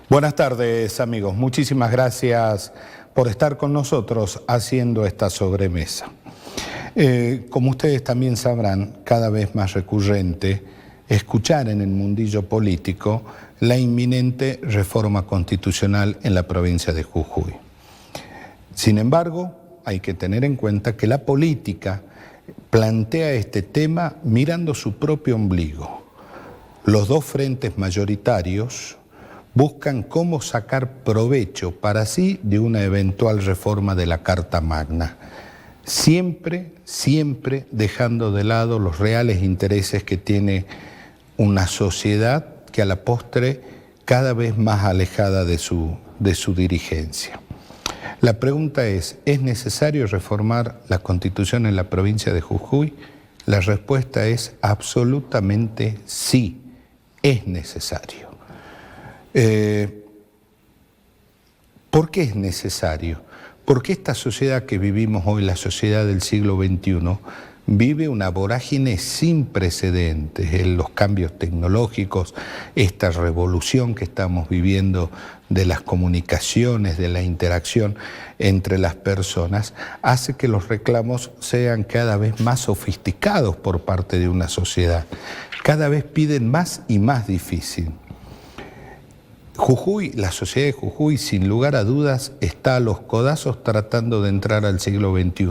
Buenas tardes, amigos. Muchísimas gracias por estar con nosotros haciendo esta sobremesa. Como ustedes también sabrán, cada vez más recurrente escuchar en el mundillo político la inminente reforma constitucional en la provincia de Jujuy. Sin embargo, hay que tener en cuenta que la política plantea este tema mirando su propio ombligo. Los dos frentes mayoritarios buscan cómo sacar provecho para sí de una eventual reforma de la Carta Magna, siempre dejando de lado los reales intereses que tiene una sociedad que a la postre cada vez más alejada de su dirigencia. La pregunta ¿es necesario reformar la Constitución en la provincia de Jujuy? La respuesta es absolutamente sí, es necesario. ¿Por qué es necesario? Porque esta sociedad que vivimos hoy, la sociedad del siglo XXI, vive una vorágine sin precedentes en los cambios tecnológicos, esta revolución que estamos viviendo de las comunicaciones, de la interacción entre las personas, hace que los reclamos sean cada vez más sofisticados por parte de una sociedad. Cada vez piden más y más difícil. Jujuy, la sociedad de Jujuy, sin lugar a dudas, está a los codazos tratando de entrar al siglo XXI.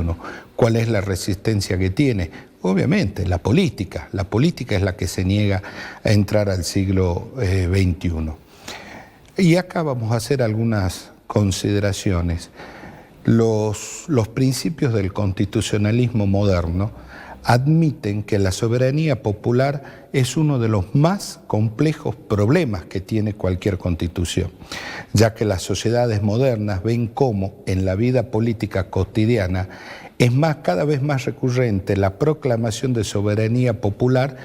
¿Cuál es la resistencia que tiene? Obviamente, la política. La política es la que se niega a entrar al siglo XXI. Y acá vamos a hacer algunas consideraciones. Los principios del constitucionalismo moderno admiten que la soberanía popular es uno de los más complejos problemas que tiene cualquier constitución, ya que las sociedades modernas ven cómo en la vida política cotidiana es cada vez más recurrente la proclamación de soberanía popular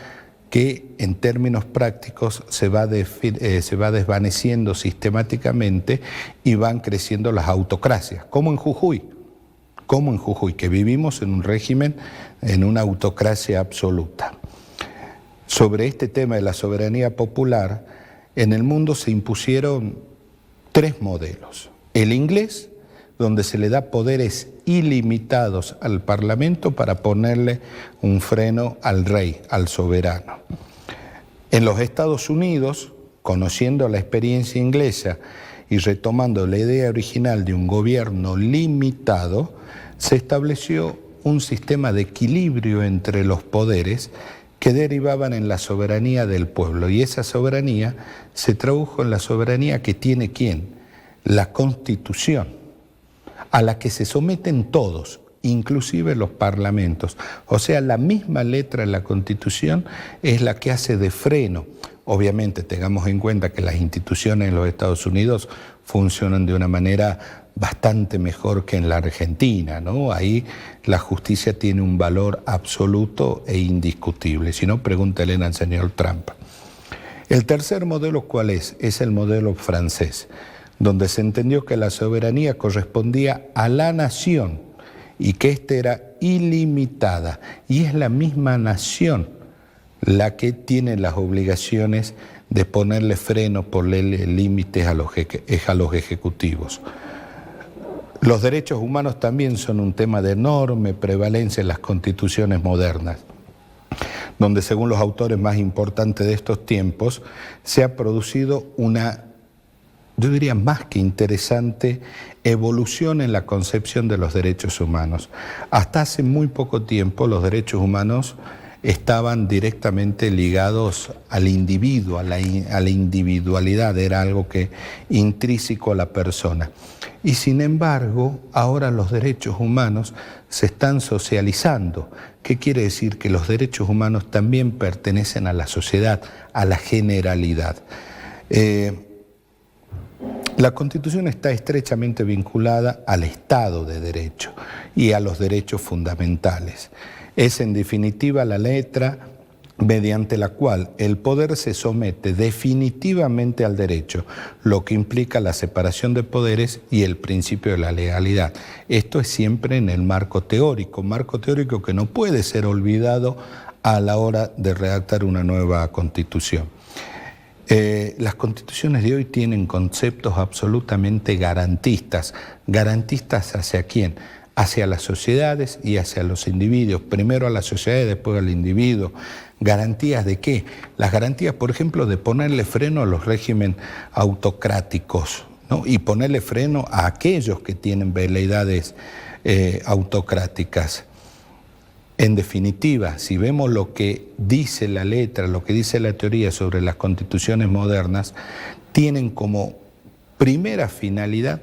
que en términos prácticos se va desvaneciendo sistemáticamente y van creciendo las autocracias, como en Jujuy, que vivimos en un régimen, en una autocracia absoluta. Sobre este tema de la soberanía popular, en el mundo se impusieron tres modelos. El inglés, donde se le da poderes ilimitados al Parlamento para ponerle un freno al rey, al soberano. En los Estados Unidos, conociendo la experiencia inglesa y retomando la idea original de un gobierno limitado, se estableció un sistema de equilibrio entre los poderes que derivaban en la soberanía del pueblo. Y esa soberanía se tradujo en la soberanía que tiene ¿quién? La Constitución, a la que se someten todos, inclusive los parlamentos. O sea, la misma letra de la Constitución es la que hace de freno. Obviamente, tengamos en cuenta que las instituciones en los Estados Unidos funcionan de una manera bastante mejor que en la Argentina, ¿no? Ahí la justicia tiene un valor absoluto e indiscutible. Si no, pregúntele al señor Trump. El tercer modelo, ¿cuál es? Es el modelo francés, donde se entendió que la soberanía correspondía a la nación y que ésta era ilimitada. Y es la misma nación la que tiene las obligaciones de ponerle freno, ponerle límites a los ejecutivos. Los derechos humanos también son un tema de enorme prevalencia en las constituciones modernas, donde según los autores más importantes de estos tiempos, se ha producido una, yo diría más que interesante, evolución en la concepción de los derechos humanos. Hasta hace muy poco tiempo los derechos humanos estaban directamente ligados al individuo, a la individualidad, era algo que intrínseco a la persona. Y sin embargo, ahora los derechos humanos se están socializando. ¿Qué quiere decir? Que los derechos humanos también pertenecen a la sociedad, a la generalidad. La Constitución está estrechamente vinculada al Estado de Derecho y a los derechos fundamentales. Es en definitiva la letra mediante la cual el poder se somete definitivamente al derecho, lo que implica la separación de poderes y el principio de la legalidad. Esto es siempre en el marco teórico que no puede ser olvidado a la hora de redactar una nueva Constitución. Las constituciones de hoy tienen conceptos absolutamente garantistas. ¿Garantistas hacia quién? Hacia las sociedades y hacia los individuos. Primero a las sociedades, después al individuo. ¿Garantías de qué? Las garantías, por ejemplo, de ponerle freno a los regímenes autocráticos, ¿no? Y ponerle freno a aquellos que tienen veleidades autocráticas. En definitiva, si vemos lo que dice la letra, lo que dice la teoría sobre las constituciones modernas, tienen como primera finalidad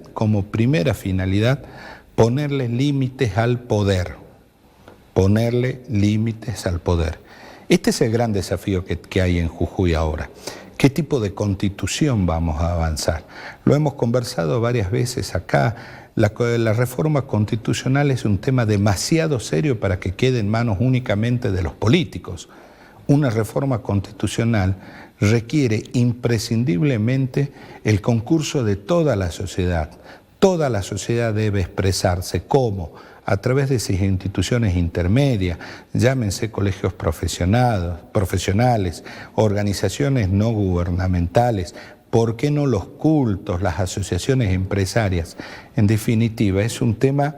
ponerle límites al poder. Ponerle límites al poder. Este es el gran desafío que hay en Jujuy ahora. ¿Qué tipo de constitución vamos a avanzar? Lo hemos conversado varias veces acá. La reforma constitucional es un tema demasiado serio para que quede en manos únicamente de los políticos. Una reforma constitucional requiere imprescindiblemente el concurso de toda la sociedad. Toda la sociedad debe expresarse. ¿Cómo? A través de esas instituciones intermedias, llámense colegios profesionales, organizaciones no gubernamentales, ¿por qué no los cultos, las asociaciones empresarias? En definitiva, es un tema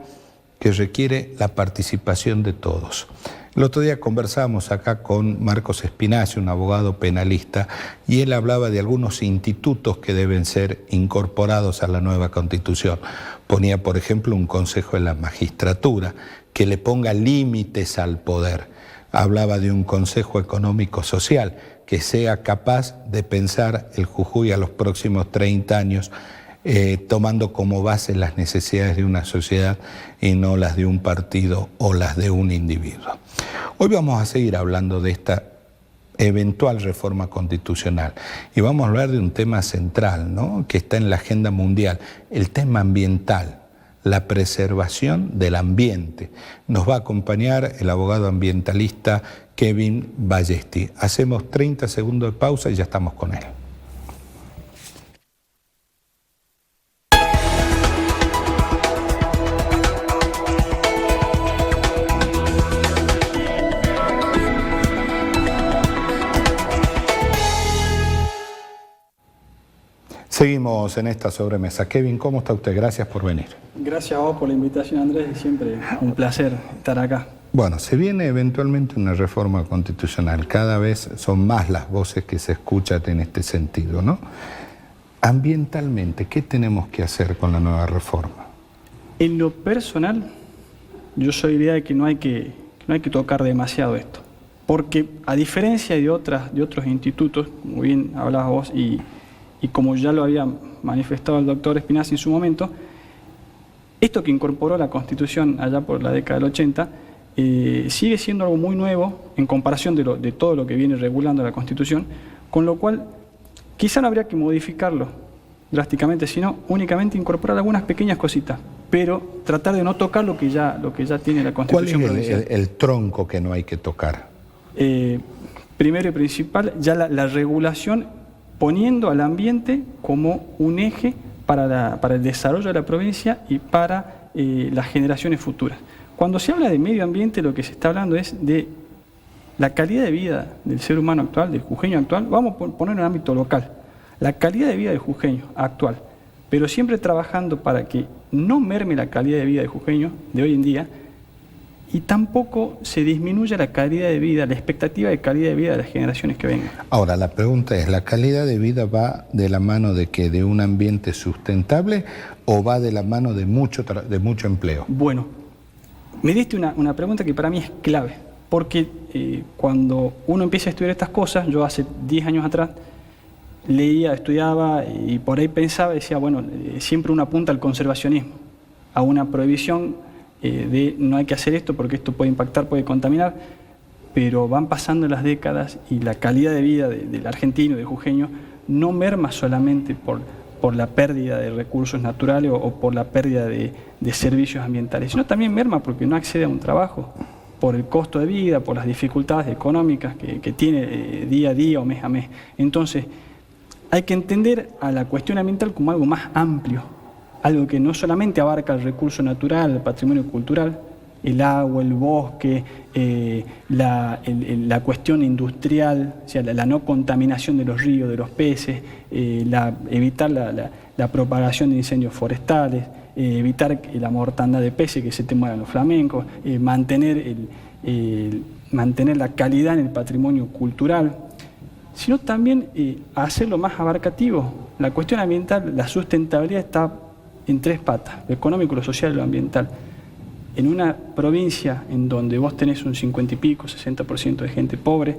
que requiere la participación de todos. El otro día conversamos acá con Marcos Espinacio, un abogado penalista, y él hablaba de algunos institutos que deben ser incorporados a la nueva Constitución. Ponía, por ejemplo, un consejo de la magistratura que le ponga límites al poder. Hablaba de un consejo económico-social que sea capaz de pensar el Jujuy a los próximos 30 años, tomando como base las necesidades de una sociedad y no las de un partido o las de un individuo. Hoy vamos a seguir hablando de esta eventual reforma constitucional y vamos a hablar de un tema central, ¿no?, que está en la agenda mundial, el tema ambiental, la preservación del ambiente. Nos va a acompañar el abogado ambientalista Kevin Ballesti. Hacemos 30 segundos de pausa y ya estamos con él. Seguimos en esta sobremesa. Kevin, ¿cómo está usted? Gracias por venir. Gracias a vos por la invitación, Andrés, y siempre un placer estar acá. Bueno, se viene eventualmente una reforma constitucional. Cada vez son más las voces que se escuchan en este sentido, ¿no? Ambientalmente, ¿qué tenemos que hacer con la nueva reforma? En lo personal, yo soy de la idea de que no hay que tocar demasiado esto. Porque a diferencia de otros institutos, como bien hablabas vos, y como ya lo había manifestado el doctor Espinacio en su momento, esto que incorporó la Constitución allá por la década del 80 sigue siendo algo muy nuevo en comparación de todo lo que viene regulando la Constitución, con lo cual quizá no habría que modificarlo drásticamente, sino únicamente incorporar algunas pequeñas cositas, pero tratar de no tocar lo que ya tiene la Constitución provincial. ¿Cuál es el tronco que no hay que tocar? Primero y principal, ya la regulación poniendo al ambiente como un eje para el desarrollo de la provincia y para las generaciones futuras. Cuando se habla de medio ambiente, lo que se está hablando es de la calidad de vida del ser humano actual, del jujeño actual. Vamos a poner en el ámbito local, la calidad de vida del jujeño actual, pero siempre trabajando para que no merme la calidad de vida del jujeño de hoy en día y tampoco se disminuya la calidad de vida, la expectativa de calidad de vida de las generaciones que vengan. Ahora, la pregunta es, ¿la calidad de vida va de la mano de qué? ¿De un ambiente sustentable o va de la mano de mucho empleo? Bueno, me diste una pregunta que para mí es clave, porque cuando uno empieza a estudiar estas cosas, yo hace 10 años atrás leía, estudiaba y por ahí pensaba y decía, bueno, siempre uno apunta al conservacionismo, a una prohibición de no hay que hacer esto porque esto puede impactar, puede contaminar, pero van pasando las décadas y la calidad de vida del argentino, del jujeño, no merma solamente por la pérdida de recursos naturales o por la pérdida de servicios ambientales, sino también merma porque no accede a un trabajo, por el costo de vida, por las dificultades económicas que tiene día a día o mes a mes. Entonces, hay que entender a la cuestión ambiental como algo más amplio, algo que no solamente abarca el recurso natural, el patrimonio cultural, el agua, el bosque, la cuestión industrial, o sea, la no contaminación de los ríos, de los peces, evitar la propagación de incendios forestales, evitar la mortandad de peces, que se te mueran los flamencos, mantener la calidad en el patrimonio cultural, sino también hacerlo más abarcativo. La cuestión ambiental, la sustentabilidad está en tres patas: lo económico, lo social y lo ambiental. En una provincia en donde vos tenés un 50 y pico, 60% de gente pobre,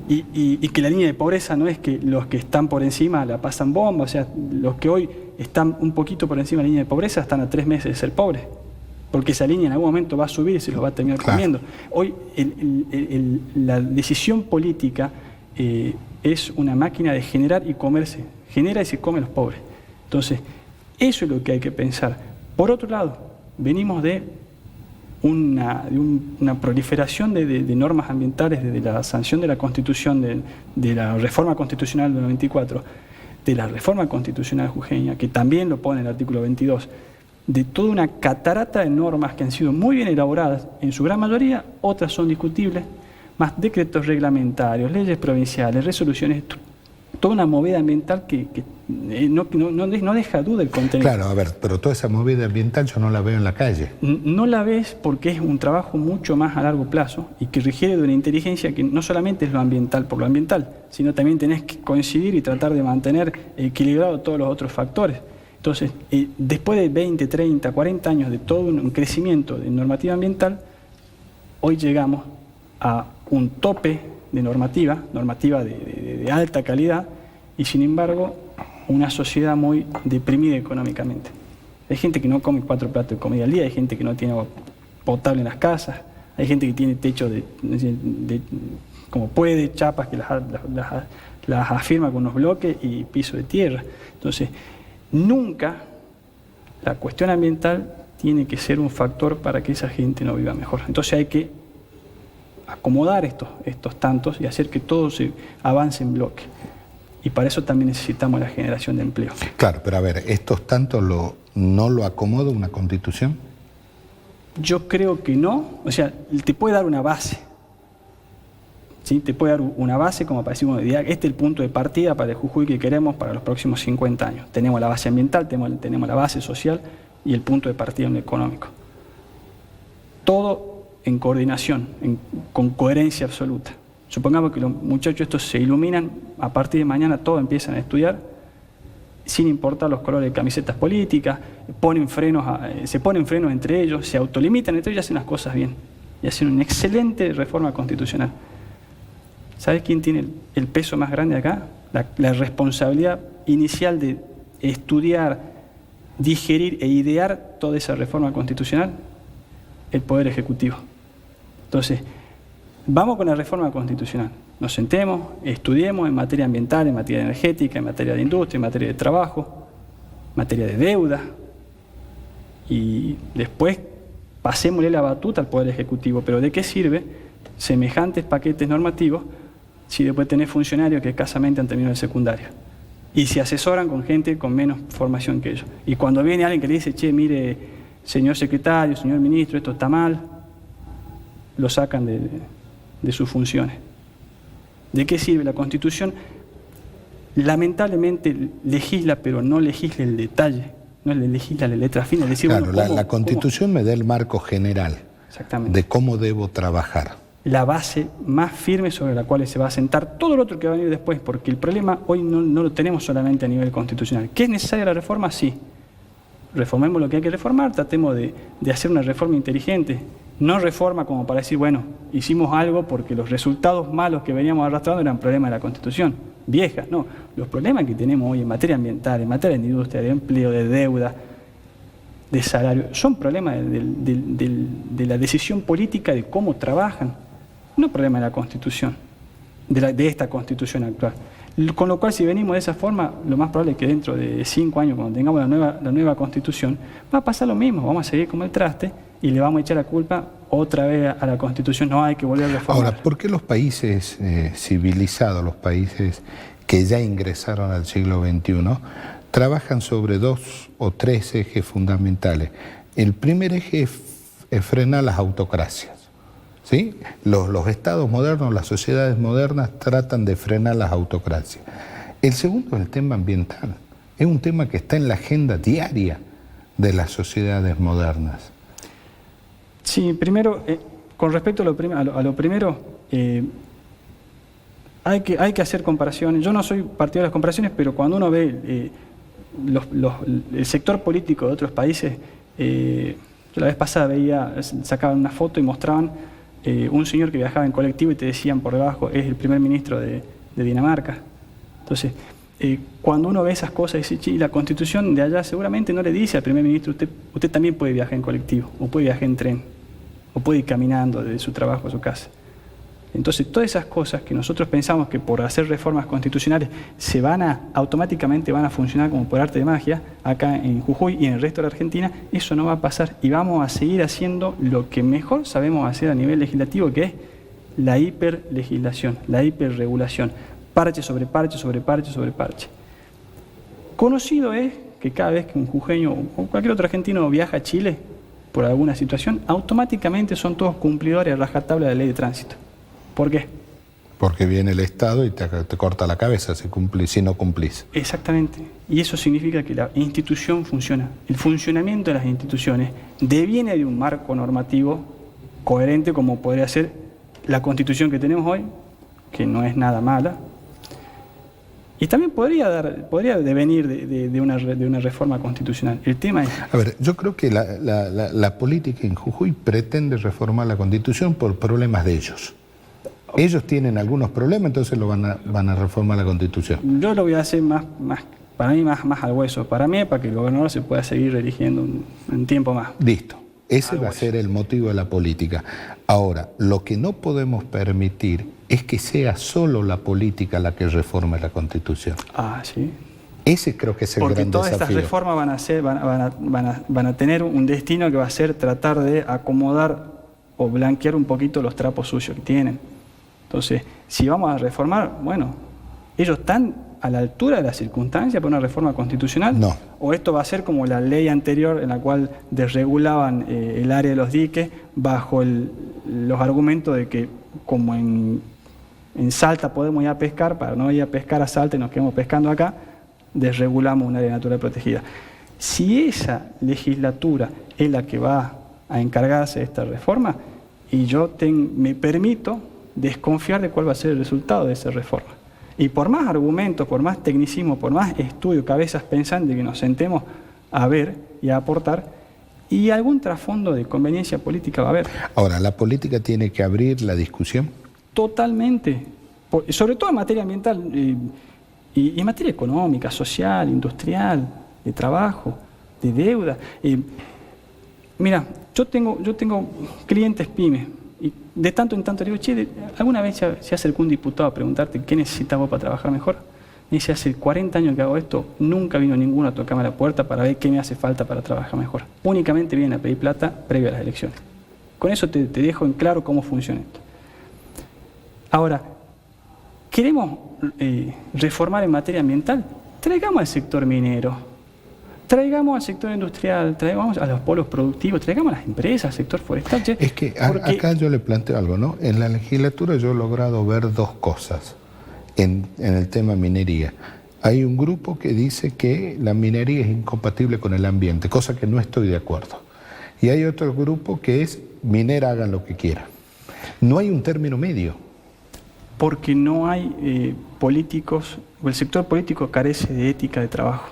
y que la línea de pobreza no es que los que están por encima la pasan bomba, o sea, los que hoy están un poquito por encima de la línea de pobreza están a 3 meses de ser pobres, porque esa línea en algún momento va a subir y se los va a terminar comiendo. Hoy la decisión política es una máquina de generar y comerse, genera y se come a los pobres. Entonces, eso es lo que hay que pensar. Por otro lado, venimos de una proliferación de normas ambientales desde la sanción de la Constitución, de la reforma constitucional del 94, de la reforma constitucional jujeña, que también lo pone en el artículo 22, de toda una catarata de normas que han sido muy bien elaboradas, en su gran mayoría, otras son discutibles, más decretos reglamentarios, leyes provinciales, resoluciones, toda una movida ambiental que no deja duda el contenido. Claro, a ver, pero toda esa movida ambiental yo no la veo en la calle. No la ves porque es un trabajo mucho más a largo plazo y que requiere de una inteligencia que no solamente es lo ambiental por lo ambiental, sino también tenés que coincidir y tratar de mantener equilibrado todos los otros factores. Entonces, después de 20, 30, 40 años de todo un crecimiento de normativa ambiental, hoy llegamos a un tope de normativa de alta calidad, y sin embargo una sociedad muy deprimida económicamente. Hay gente que no come 4 platos de comida al día, hay gente que no tiene agua potable en las casas, hay gente que tiene techo como puede, chapas que las afirma con unos bloques y piso de tierra. Entonces, nunca la cuestión ambiental tiene que ser un factor para que esa gente no viva mejor. Entonces hay que acomodar estos tantos y hacer que todo se avance en bloque. Y para eso también necesitamos la generación de empleo. Claro, pero a ver, ¿estos tantos no lo acomoda una Constitución? Yo creo que no. O sea, te puede dar una base. ¿Sí? Te puede dar una base como para decir, bueno, este es el punto de partida para el Jujuy que queremos para los próximos 50 años. Tenemos la base ambiental, tenemos la base social y el punto de partida en lo económico. Todo en coordinación, con coherencia absoluta. Supongamos que los muchachos estos se iluminan, a partir de mañana todos empiezan a estudiar, sin importar los colores de camisetas políticas, se ponen frenos entre ellos, se autolimitan entre ellos y hacen las cosas bien. Y hacen una excelente reforma constitucional. ¿Sabes quién tiene el peso más grande acá? La responsabilidad inicial de estudiar, digerir e idear toda esa reforma constitucional, el Poder Ejecutivo. Entonces, vamos con la reforma constitucional. Nos sentemos, estudiemos en materia ambiental, en materia energética, en materia de industria, en materia de trabajo, en materia de deuda, y después pasémosle la batuta al Poder Ejecutivo. Pero ¿de qué sirve semejantes paquetes normativos si después tenés funcionarios que escasamente han terminado el secundario y se asesoran con gente con menos formación que ellos? Y cuando viene alguien que le dice, che, mire, señor secretario, señor ministro, esto está mal, lo sacan de sus funciones. ¿De qué sirve? La Constitución lamentablemente legisla, pero no legisla el detalle, no legisla la letra fina. Decir, claro, bueno, la Constitución me da el marco general de cómo debo trabajar. La base más firme sobre la cual se va a sentar todo lo otro que va a venir después, porque el problema hoy no lo tenemos solamente a nivel constitucional. ¿Qué es necesaria la reforma? Sí. Reformemos lo que hay que reformar, tratemos de hacer una reforma inteligente. No reforma como para decir, bueno, hicimos algo porque los resultados malos que veníamos arrastrando eran problemas de la Constitución vieja. No, los problemas que tenemos hoy en materia ambiental, en materia de industria, de empleo, de deuda, de salario, son problemas de la decisión política de cómo trabajan, no problemas de la Constitución, de esta Constitución actual. Con lo cual, si venimos de esa forma, lo más probable es que dentro de 5 años, cuando tengamos la nueva Constitución, va a pasar lo mismo, vamos a seguir como el traste y le vamos a echar la culpa otra vez a la Constitución. No, hay que volver a reformar. Ahora, ¿por qué los países civilizados, los países que ya ingresaron al siglo XXI, trabajan sobre 2 o 3 ejes fundamentales? El primer eje es frenar las autocracias. ¿Sí? Los estados modernos, las sociedades modernas tratan de frenar las autocracias. El segundo es el tema ambiental. Es un tema que está en la agenda diaria de las sociedades modernas. Sí, primero, con respecto a lo primero, hay que hacer comparaciones. Yo no soy partidario de las comparaciones, pero cuando uno ve el sector político de otros países, yo la vez pasada sacaban una foto y mostraban un señor que viajaba en colectivo y te decían por debajo, es el primer ministro de Dinamarca. Entonces, cuando uno ve esas cosas, dice, sí, la constitución de allá seguramente no le dice al primer ministro, usted también puede viajar en colectivo, o puede viajar en tren, o puede ir caminando desde su trabajo a su casa. Entonces, todas esas cosas que nosotros pensamos que por hacer reformas constitucionales automáticamente van a funcionar como por arte de magia, acá en Jujuy y en el resto de la Argentina, eso no va a pasar y vamos a seguir haciendo lo que mejor sabemos hacer a nivel legislativo, que es la hiperlegislación, la hiperregulación, parche sobre parche sobre parche sobre parche. Conocido es que cada vez que un jujeño o cualquier otro argentino viaja a Chile por alguna situación, automáticamente son todos cumplidores a rajatabla de la ley de tránsito. ¿Por qué? Porque viene el Estado y te corta la cabeza si no cumplís. Exactamente. Y eso significa que la institución funciona. El funcionamiento de las instituciones deviene de un marco normativo coherente como podría ser la Constitución que tenemos hoy, que no es nada mala. Y también podría devenir de una reforma constitucional. El tema es... A ver, yo creo que la política en Jujuy pretende reformar la Constitución por problemas de ellos. Ellos tienen algunos problemas, entonces van a reformar la Constitución. Yo lo voy a hacer para mí más al hueso. Para mí es para que el gobernador se pueda seguir eligiendo un tiempo más. Listo. Ese va a ser el motivo de la política. Ahora, lo que no podemos permitir es que sea solo la política la que reforme la Constitución. Ah, sí. Ese creo que es el gran desafío. Porque todas estas reformas van a tener un destino que va a ser tratar de acomodar o blanquear un poquito los trapos sucios que tienen. Entonces, si vamos a reformar, bueno, ellos están a la altura de las circunstancias para una reforma constitucional. No. O esto va a ser como la ley anterior en la cual desregulaban el área de los diques bajo los argumentos de que como en Salta podemos ir a pescar, para no ir a pescar a Salta y nos quedamos pescando acá, desregulamos un área natural protegida. Si esa legislatura es la que va a encargarse de esta reforma, y yo me permito desconfiar de cuál va a ser el resultado de esa reforma. Y por más argumentos, por más tecnicismo, por más estudio, cabezas pensantes que nos sentemos a ver y a aportar, y algún trasfondo de conveniencia política va a haber. Ahora, ¿la política tiene que abrir la discusión? Totalmente. Sobre todo en materia ambiental y en materia económica, social, industrial, de trabajo, de deuda. Mira, yo tengo clientes pymes. Y de tanto en tanto le digo, che, ¿alguna vez se acercó un diputado a preguntarte qué necesitas vos para trabajar mejor? Me dice, hace 40 años que hago esto, nunca vino ninguno a tocarme la puerta para ver qué me hace falta para trabajar mejor. Únicamente vienen a pedir plata previo a las elecciones. Con eso te dejo en claro cómo funciona esto. Ahora, ¿queremos reformar en materia ambiental? Traigamos al sector minero. Traigamos al sector industrial, traigamos a los polos productivos, traigamos a las empresas, al sector forestal. Es que acá yo le planteo algo, ¿no? En la legislatura yo he logrado ver dos cosas en el tema minería. Hay un grupo que dice que la minería es incompatible con el ambiente, cosa que no estoy de acuerdo. Y hay otro grupo que es minera, hagan lo que quieran. No hay un término medio. Porque no hay políticos, o el sector político carece de ética de trabajo.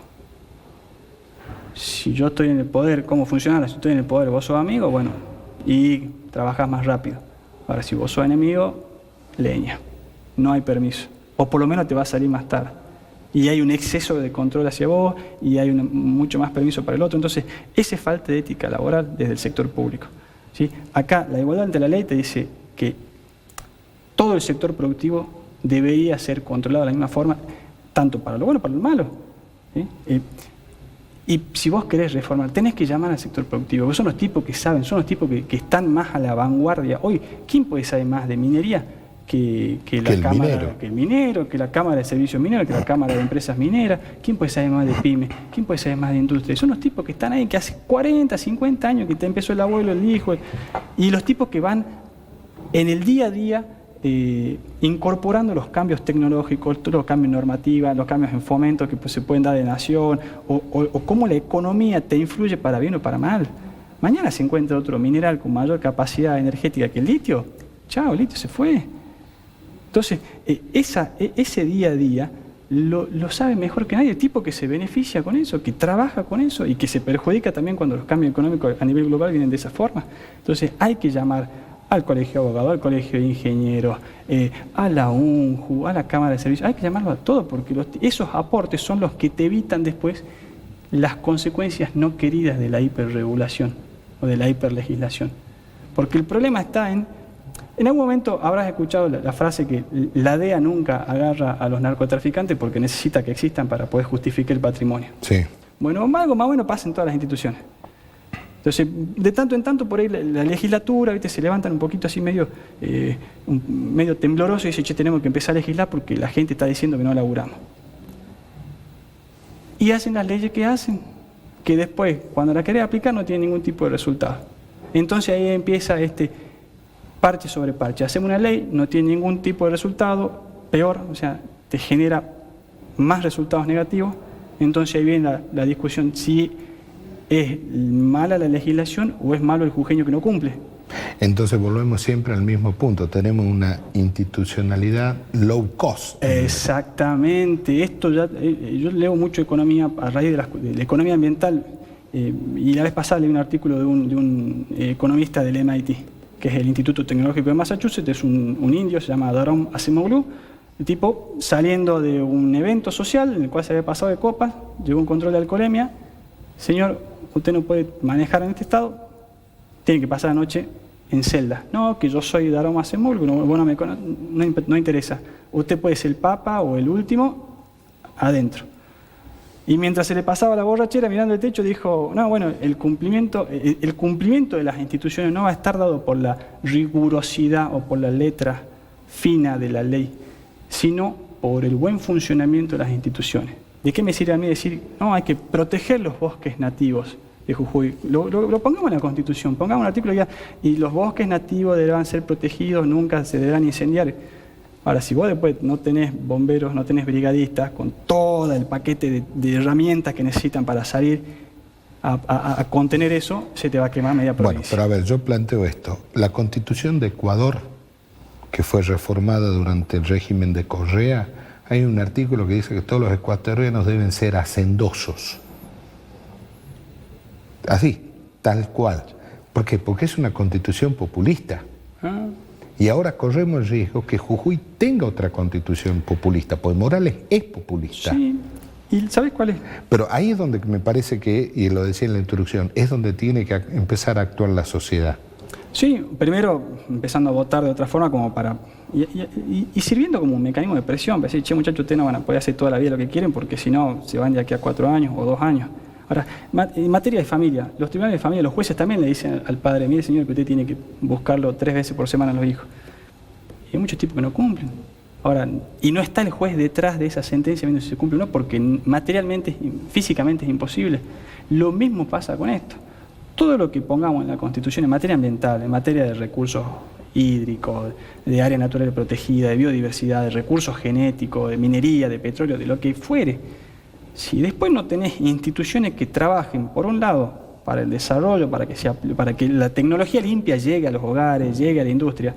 Si yo estoy en el poder, ¿cómo funciona? Si estoy en el poder, vos sos amigo, bueno, y trabajás más rápido. Ahora, si vos sos enemigo, leña. No hay permiso. O por lo menos te va a salir más tarde. Y hay un exceso de control hacia vos y hay mucho más permiso para el otro. Entonces, esa es falta de ética laboral desde el sector público. ¿Sí? Acá, la igualdad ante la ley te dice que todo el sector productivo debería ser controlado de la misma forma, tanto para lo bueno como para lo malo. ¿Sí? Y si vos querés reformar, tenés que llamar al sector productivo, porque son los tipos que saben, son los tipos que están más a la vanguardia. Hoy, ¿quién puede saber más de minería que Que la el Cámara, minero. que el minero, que la Cámara de Servicios Mineros, que la Cámara de Empresas Mineras. ¿Quién puede saber más de pyme? ¿Quién puede saber más de industria? Son los tipos que están ahí, que hace 40, 50 años que te empezó el abuelo, el hijo, y los tipos que van en el día a día incorporando los cambios tecnológicos, todos los cambios normativos, los cambios en fomento que pues, se pueden dar de nación, o cómo la economía te influye para bien o para mal. Mañana se encuentra otro mineral con mayor capacidad energética que el litio. Chao, el litio se fue. Entonces, ese día a día lo sabe mejor que nadie, el tipo que se beneficia con eso, que trabaja con eso y que se perjudica también cuando los cambios económicos a nivel global vienen de esa forma. Entonces, hay que llamar al Colegio de Abogados, al Colegio de Ingenieros, a la UNJU, a la Cámara de Servicios, hay que llamarlo a todo, porque esos aportes son los que te evitan después las consecuencias no queridas de la hiperregulación o de la hiperlegislación. Porque el problema está en algún momento habrás escuchado la frase que la DEA nunca agarra a los narcotraficantes porque necesita que existan para poder justificar el patrimonio. Sí. Bueno, algo más bueno pasa en todas las instituciones. Entonces, de tanto en tanto, por ahí la legislatura, ¿viste? Se levantan un poquito así medio tembloroso y dicen, che, tenemos que empezar a legislar porque la gente está diciendo que no laburamos. Y hacen las leyes que hacen, que después, cuando la querés aplicar, no tienen ningún tipo de resultado. Entonces ahí empieza parche sobre parche. Hacemos una ley, no tiene ningún tipo de resultado, peor, o sea, te genera más resultados negativos. Entonces ahí viene la discusión si es mala la legislación o es malo el jujeño que no cumple. Entonces volvemos siempre al mismo punto. Tenemos una institucionalidad low cost. Exactamente. Esto ya, yo leo mucho economía a raíz de la economía ambiental y la vez pasada leí un artículo de un economista del MIT, que es el Instituto Tecnológico de Massachusetts, es un indio, se llama Dharam Acemoglu. El tipo, saliendo de un evento social en el cual se había pasado de copas, llegó un control de alcoholemia. Señor, usted no puede manejar en este estado, tiene que pasar la noche en celda. No, que yo soy Dharam Acemoglu, no interesa. Usted puede ser el papa o el último adentro. Y mientras se le pasaba la borrachera mirando el techo, dijo, no, bueno, el cumplimiento de las instituciones no va a estar dado por la rigurosidad o por la letra fina de la ley, sino por el buen funcionamiento de las instituciones. ¿De qué me sirve a mí decir, no, hay que proteger los bosques nativos de Jujuy? Lo pongamos en la Constitución, pongamos un artículo que diga, y los bosques nativos deberán ser protegidos, nunca se deberán incendiar. Ahora, si vos después no tenés bomberos, no tenés brigadistas, con todo el paquete de herramientas que necesitan para salir a contener eso, se te va a quemar media provincia. Bueno, pero a ver, yo planteo esto. La Constitución de Ecuador, que fue reformada durante el régimen de Correa, hay un artículo que dice que todos los ecuatorianos deben ser hacendosos. Así, tal cual. ¿Por qué? Porque es una constitución populista. Y ahora corremos el riesgo que Jujuy tenga otra constitución populista, porque Morales es populista. Sí, ¿y sabes cuál es? Pero ahí es donde me parece que, y lo decía en la introducción, es donde tiene que empezar a actuar la sociedad. Sí, primero empezando a votar de otra forma como para... Y sirviendo como un mecanismo de presión, para decir, che muchachos, ustedes no van a poder hacer toda la vida lo que quieren porque si no se van de aquí a 4 años o 2 años. Ahora, en materia de familia, los tribunales de familia, los jueces también le dicen al padre, mire señor, que usted tiene que buscarlo 3 veces por semana a los hijos. Y hay muchos tipos que no cumplen. Ahora, y no está el juez detrás de esa sentencia viendo si se cumple o no, porque materialmente, físicamente es imposible. Lo mismo pasa con esto. Todo lo que pongamos en la Constitución en materia ambiental, en materia de recursos hídricos, de área natural protegida, de biodiversidad, de recursos genéticos, de minería, de petróleo, de lo que fuere, si después no tenés instituciones que trabajen, por un lado, para el desarrollo, para que la tecnología limpia llegue a los hogares, llegue a la industria,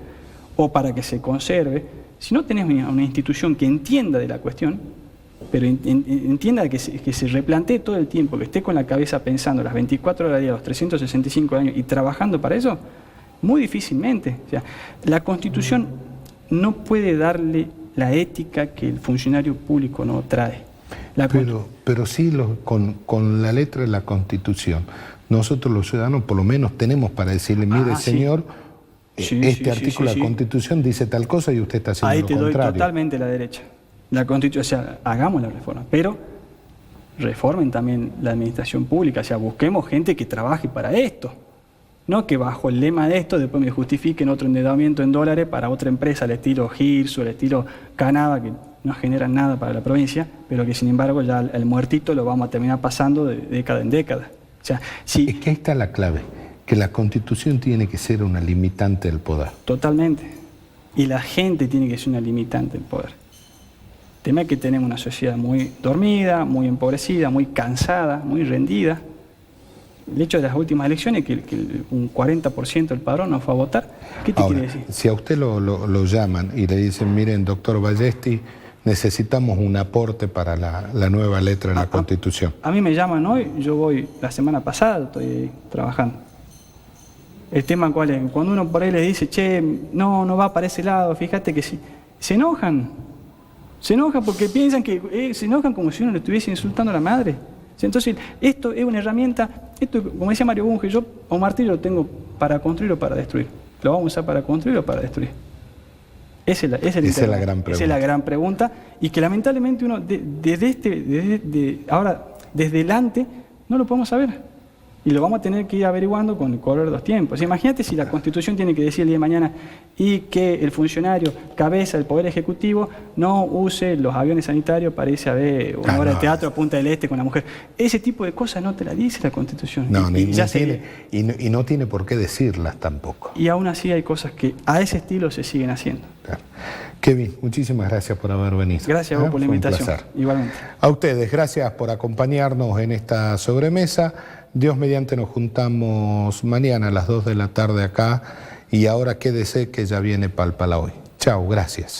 o para que se conserve, si no tenés una institución que entienda de la cuestión, pero entienda que se replantee todo el tiempo, que esté con la cabeza pensando las 24 horas al día, los 365 años y trabajando para eso, muy difícilmente. O sea, la Constitución no puede darle la ética que el funcionario público no trae. Pero sí con la letra de la Constitución, nosotros los ciudadanos por lo menos tenemos para decirle, mire señor, este artículo de la Constitución dice tal cosa y usted está haciendo lo contrario. Ahí te doy totalmente la derecha. La Constitución, o sea, hagamos la reforma, pero reformen también la administración pública, o sea, busquemos gente que trabaje para esto. No que bajo el lema de esto después me justifiquen otro endeudamiento en dólares para otra empresa, al estilo Girsu, al estilo Canava, que no generan nada para la provincia, pero que sin embargo ya el muertito lo vamos a terminar pasando de década en década. O sea, sí, Es que ahí está la clave, que la Constitución tiene que ser una limitante del poder. totalmente. Y la gente tiene que ser una limitante del poder. El tema es que tenemos una sociedad muy dormida, muy empobrecida, muy cansada, muy rendida. El hecho de las últimas elecciones, que un 40% del padrón no fue a votar, ¿qué te Ahora, quiere decir? si a usted lo llaman y le dicen, miren, doctor Ballesti, necesitamos un aporte para la nueva letra de la Constitución. A mí me llaman hoy, yo voy la semana pasada, estoy trabajando. El tema cuál es, cuando uno por ahí les dice, che, no va para ese lado, fíjate que sí, se enojan porque piensan que, se enojan como si uno le estuviese insultando a la madre. Entonces, esto es una herramienta, esto, como decía Mario Bunge, yo a un martillo lo tengo para construir o para destruir. ¿Lo vamos a usar para construir o para destruir? Esa es la gran pregunta. Esa es la gran pregunta, y que lamentablemente uno, desde delante, no lo podemos saber. Y lo vamos a tener que ir averiguando con el correr de los tiempos. Imagínate si la Constitución tiene que decir el día de mañana y que el funcionario, cabeza del Poder Ejecutivo, no use los aviones sanitarios para irse a ver una obra de teatro a Punta del Este con la mujer. Ese tipo de cosas no te la dice la Constitución. No, y no tiene por qué decirlas tampoco. Y aún así hay cosas que a ese estilo se siguen haciendo. Claro. Kevin, muchísimas gracias por haber venido. Gracias a vos por la invitación. Un placer. Igualmente. A ustedes, gracias por acompañarnos en esta sobremesa. Dios mediante nos juntamos mañana a las 2 de la tarde acá, y ahora quédese que ya viene Palpala hoy. Chao, gracias.